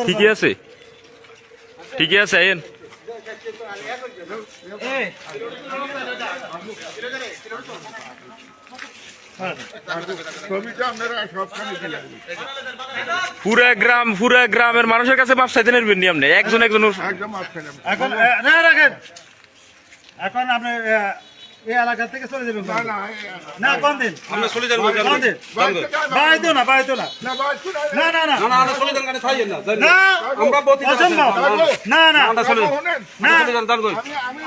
ঠিকই আছে, ঠিকই আছে। আইন পুরা গ্রামের মানুষের কাছে মাপ চাইতে নেবেন নি আপনি একজন একজন। এখন রাখেন, এখন আপনি এই এলাকা থেকে চলে যাবেন না? কোন দিন আমরা চলে যাবো? বাড়াইতো না, বাড়াইতো না, না না না না না চলে যান, গাড়ি থাইয়েন না। না, আমরা বতি অসম্ভব। না না আমরা চলে না, দান কই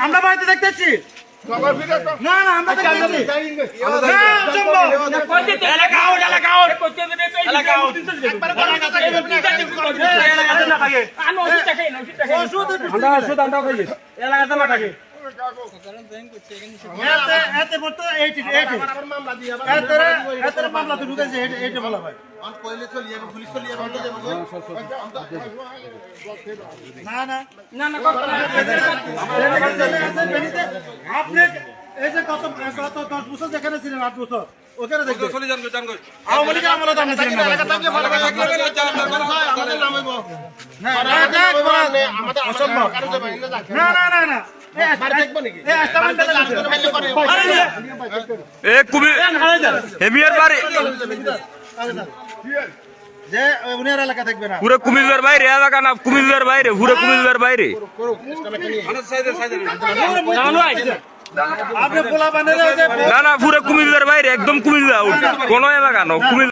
আমরা বাড়িতে দেখতেছি। না না, আমরা দেখতেছি। না, অসম্ভব। এলাকা আউট, এলাকা আউট, এলাকা আউট। আমরা শুধু আমরা খাইয়ে এলাকাতে না থাকে। এতে বলতো এইটি এতে মামলা তো ঢুকেছে, এইটা বলা ভাই। না না না না, আপনি এই যে গত 10 বছর যেখানে ছিলেন, 8 বছর ওখানে দেখবেন চলে যান জান কই আওয়ামী লীগের আমলে দাম ছিলেন না। না না না না, হেমিয়ার বাড়ি যে উনার এলাকা থাকবে না, পুরো কুমিল্লার বাইরে এলাকা না, কুমিল্লার বাইরে, পুরো কুমিল্লার বাইরে। আপনি পোলা বানিয়ে না না, পুরো কুমিল্লার বাইরে, একদম কুমিল্লা আউট, কোন এলাকা না কুমিল্লা।